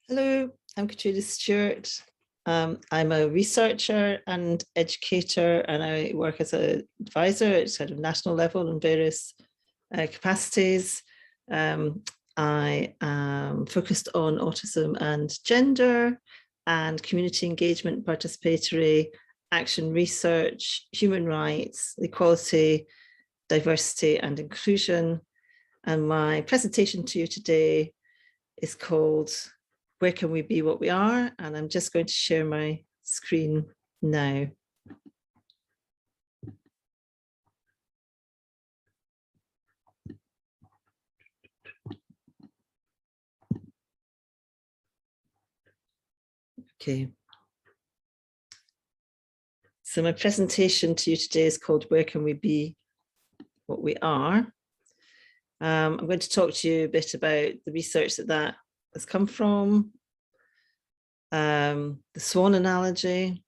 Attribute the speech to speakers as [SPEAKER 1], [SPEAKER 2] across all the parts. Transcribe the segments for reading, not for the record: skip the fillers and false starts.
[SPEAKER 1] Hello, I'm Catriona Stewart. I'm a researcher and educator, and I work as an advisor at sort of national level in various capacities. I am focused on autism and gender and community engagement, participatory action research, human rights, equality, diversity and inclusion. And my presentation to you today is called Where Can We Be What We Are? And I'm just going to share my screen now. Okay. So my presentation to you today is called Where Can We Be What We Are? I'm going to talk to you a bit about the research that has come from, the Swan Analogy,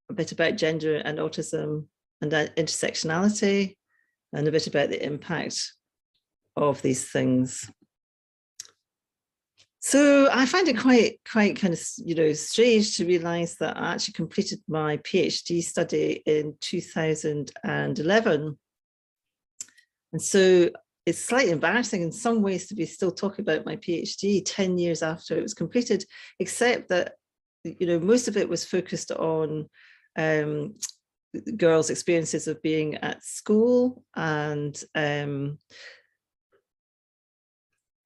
[SPEAKER 1] a bit about gender and autism and intersectionality, and a bit about the impact of these things. So I find it quite kind of, strange to realize that I actually completed my PhD study in 2011. And so it's slightly embarrassing in some ways to be still talking about my PhD 10 years after it was completed, except that, most of it was focused on girls' experiences of being at school, and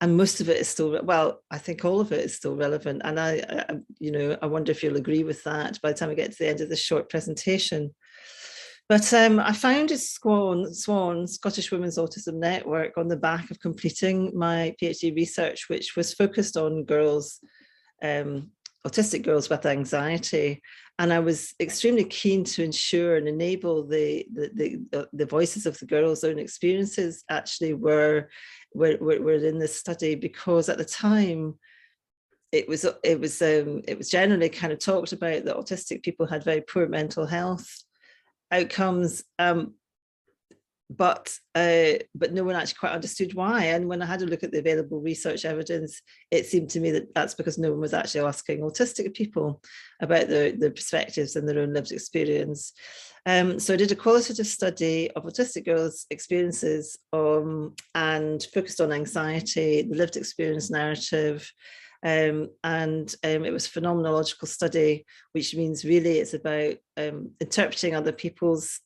[SPEAKER 1] most of it is still, well, I think all of it is still relevant. And I wonder if you'll agree with that by the time I get to the end of this short presentation. But I founded Swan, Scottish Women's Autism Network, on the back of completing my PhD research, which was focused on girls, autistic girls with anxiety. And I was extremely keen to ensure and enable the voices of the girls' own experiences actually were in this study, because at the time it was generally kind of talked about that autistic people had very poor mental health outcomes, but no one actually quite understood why. And when I had a look at the available research evidence, it seemed to me that that's because no one was actually asking autistic people about their perspectives and their own lived experience. So I did a qualitative study of autistic girls' experiences and focused on anxiety, the lived experience narrative. It was a phenomenological study, which means really it's about interpreting other people's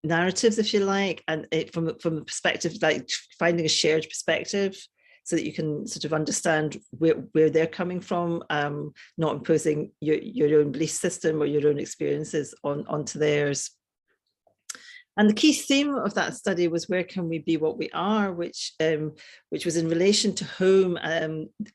[SPEAKER 1] narratives, if you like, and from a perspective, like finding a shared perspective so that you can sort of understand where they're coming from, not imposing your own belief system or your own experiences onto theirs. And the key theme of that study was where can we be what we are, which was in relation to home,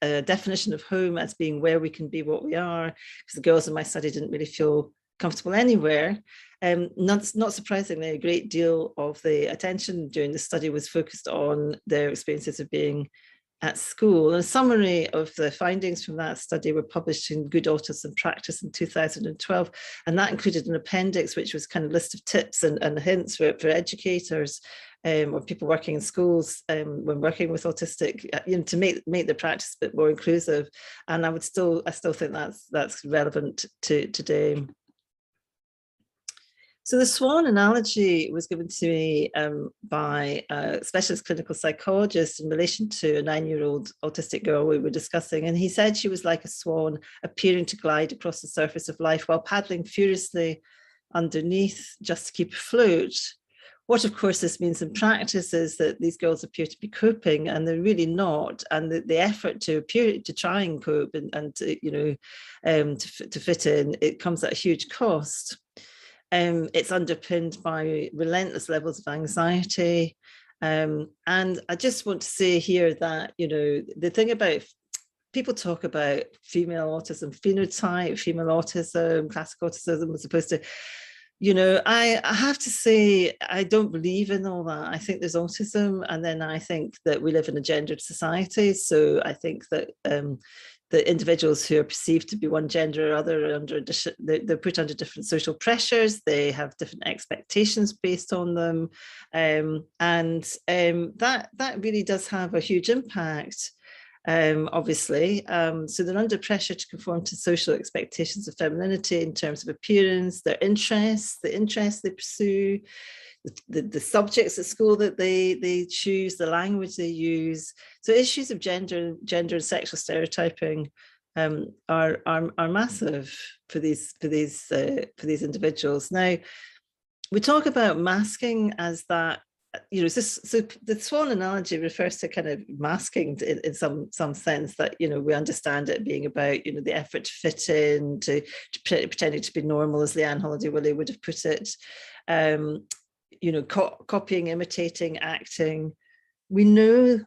[SPEAKER 1] a definition of home as being where we can be what we are, because the girls in my study didn't really feel comfortable anywhere. Not surprisingly, a great deal of the attention during the study was focused on their experiences of being at school. And a summary of the findings from that study were published in Good Autism Practice in 2012. And that included an appendix, which was kind of a list of tips and hints for educators or people working in schools when working with autistic, to make the practice a bit more inclusive. And I still think that's relevant to today. So the Swan Analogy was given to me by a specialist clinical psychologist in relation to a 9-year-old autistic girl we were discussing. And he said she was like a swan appearing to glide across the surface of life while paddling furiously underneath just to keep afloat. What, of course, this means in practice is that these girls appear to be coping, and they're really not. And the effort to try and cope and to fit in, it comes at a huge cost. It's underpinned by relentless levels of anxiety. And I just want to say here that, the thing about, people talk about female autism phenotype, female autism, classic autism, as opposed to, I have to say, I don't believe in all that. I think there's autism, and then I think that we live in a gendered society. So I think that the individuals who are perceived to be one gender or other they're put under different social pressures. They have different expectations based on them, and that really does have a huge impact. obviously. So they're under pressure to conform to social expectations of femininity in terms of appearance, their interests, the interests they pursue, the subjects at school that they choose, the language they use. So issues of gender and sexual stereotyping are massive for these individuals. Now, we talk about masking as that, so the Swan analogy refers to kind of masking in some sense, that, we understand it being about, the effort to fit in, to pretending to be normal, as Leanne Holiday-Willey would have put it, copying, imitating, acting. We know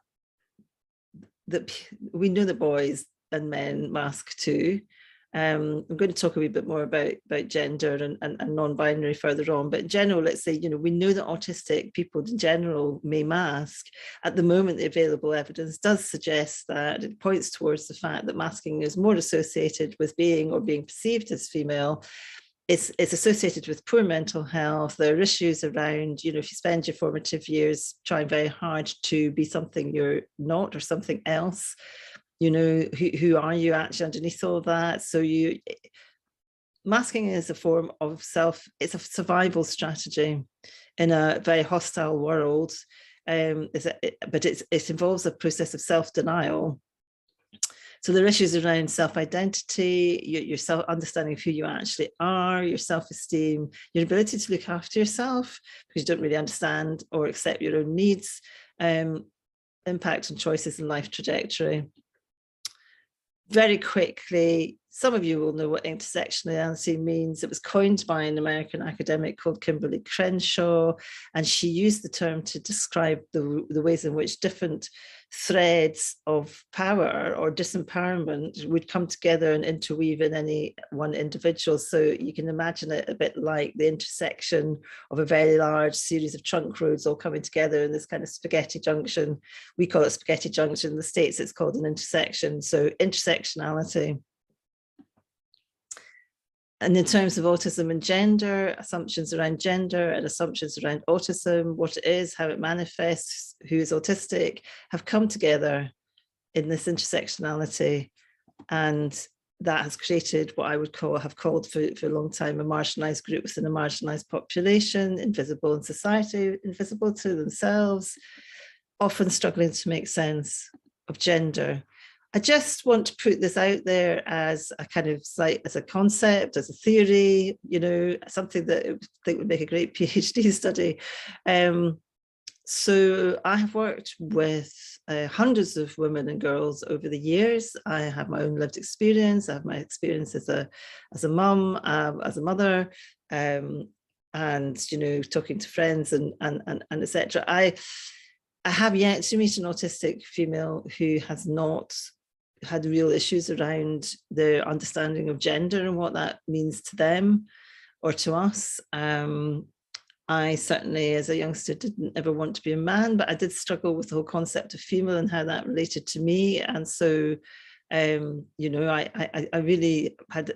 [SPEAKER 1] that boys and men mask too. I'm going to talk a wee bit more about gender and non-binary further on, but in general, let's say, we know that autistic people in general may mask. At the moment, the available evidence does suggest that it points towards the fact that masking is more associated with being perceived as female. It's associated with poor mental health. There are issues around, if you spend your formative years trying very hard to be something you're not or something else, who are you actually underneath all that? So masking is a form of it's a survival strategy in a very hostile world, but it involves a process of self-denial. So there are issues around self-identity, your understanding of who you actually are, your self-esteem, your ability to look after yourself because you don't really understand or accept your own needs, impact on choices and life trajectory. Very quickly, some of you will know what intersectionality means. It was coined by an American academic called Kimberly Crenshaw, and she used the term to describe the ways in which different threads of power or disempowerment would come together and interweave in any one individual. So you can imagine it a bit like the intersection of a very large series of trunk roads all coming together in this kind of spaghetti junction. We call it spaghetti junction. In the States, it's called an intersection. So intersectionality. And in terms of autism and gender, assumptions around gender and assumptions around autism, what it is, how it manifests, who is autistic, have come together in this intersectionality. And that has created what I would have called for a long time a marginalized group within a marginalized population, invisible in society, invisible to themselves, often struggling to make sense of gender. I just want to put this out there as a kind of as a concept, as a theory, something that I think would make a great PhD study. So I have worked with hundreds of women and girls over the years. I have my own lived experience. I have my experience as a mum, as a mother, and talking to friends and etc. I have yet to meet an autistic female who has not had real issues around their understanding of gender and what that means to them or to us. I certainly, as a youngster, didn't ever want to be a man, but I did struggle with the whole concept of female and how that related to me. And so, I really had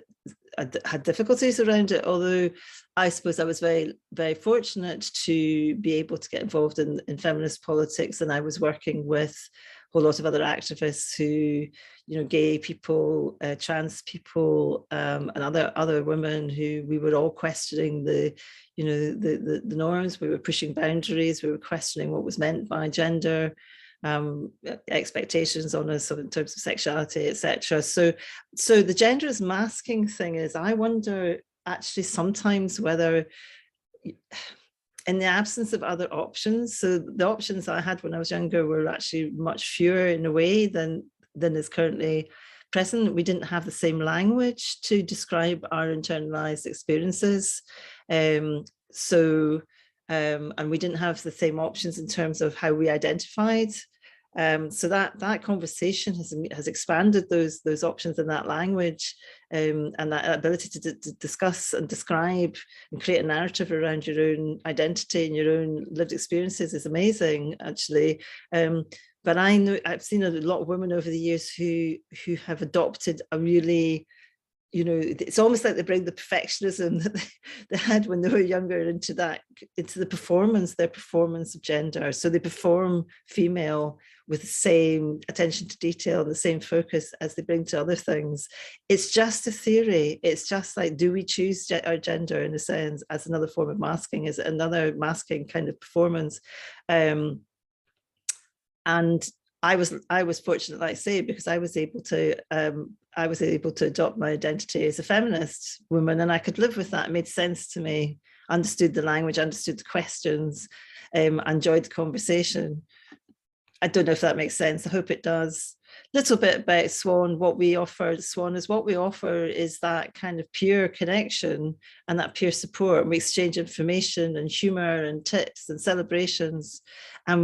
[SPEAKER 1] difficulties around it, although I suppose I was very, very fortunate to be able to get involved in feminist politics. And I was working with a whole lot of other activists who, gay people, trans people, and other women who we were all questioning the norms. We were pushing boundaries. We were questioning what was meant by gender, expectations on us in terms of sexuality, etc. So the gender is masking thing is, I wonder actually sometimes whether, in the absence of other options, so the options I had when I was younger were actually much fewer in a way than is currently present. We didn't have the same language to describe our internalized experiences. And we didn't have the same options in terms of how we identified. So that conversation has expanded those options in that language, and that ability to discuss and describe and create a narrative around your own identity and your own lived experiences is amazing, actually. But I know I've seen a lot of women over the years who have adopted a really you know, it's almost like they bring the perfectionism that they had when they were younger into the performance, their performance of gender. So they perform female with the same attention to detail and the same focus as they bring to other things. It's just a theory. It's just like, do we choose our gender in a sense as another form of masking? Is it another masking kind of performance? And I was fortunate, like I say, because I was able to adopt my identity as a feminist woman, and I could live with that. It made sense to me, understood the language, understood the questions, enjoyed the conversation. I don't know if that makes sense. I hope it does. Little bit about Swan, what we offer. Swan is what we offer is that kind of pure connection and that pure support. We exchange information and humor and tips and celebrations.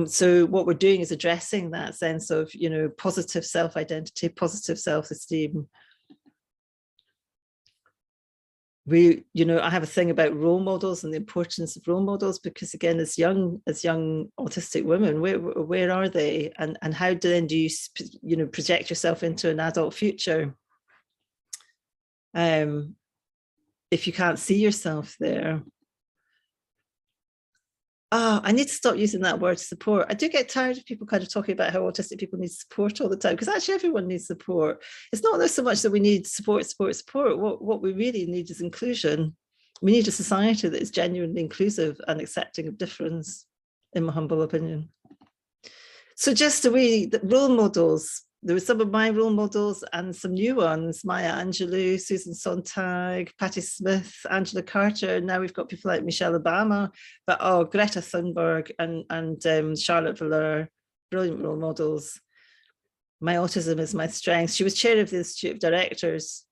[SPEAKER 1] So what we're doing is addressing that sense of, you know, positive self-identity, positive self-esteem. I have a thing about role models and the importance of role models, because again, as young autistic women, where are they, and how do you project yourself into an adult future if you can't see yourself there? I need to stop using that word support. I do get tired of people kind of talking about how autistic people need support all the time, because actually everyone needs support. It's not so much that we need support. What we really need is inclusion. We need a society that is genuinely inclusive and accepting of difference, in my humble opinion. So just the role models. There were some of my role models and some new ones: Maya Angelou, Susan Sontag, Patti Smith, Angela Carter. Now we've got people like Michelle Obama, but Greta Thunberg and Charlotte Valeur, brilliant role models. My autism is my strength. She was chair of the Institute of Directors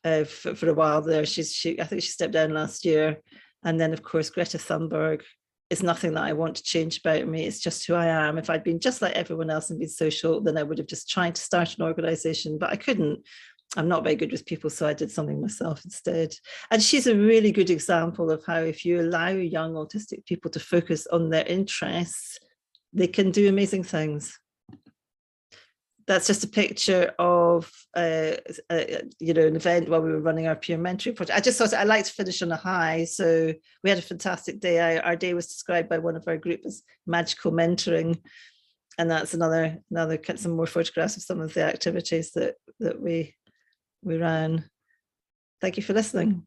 [SPEAKER 1] for a while there. I think she stepped down last year. And then, of course, Greta Thunberg. It's nothing that I want to change about me. It's just who I am. If I'd been just like everyone else and been social, then I would have just tried to start an organization, but I couldn't. I'm not very good with people, so I did something myself instead. And she's a really good example of how if you allow young autistic people to focus on their interests, they can do amazing things. That's just a picture of an event while we were running our peer mentoring project. I just thought I'd like to finish on a high. So we had a fantastic day. Our day was described by one of our group as magical mentoring. And that's another some more photographs of some of the activities that we ran. Thank you for listening.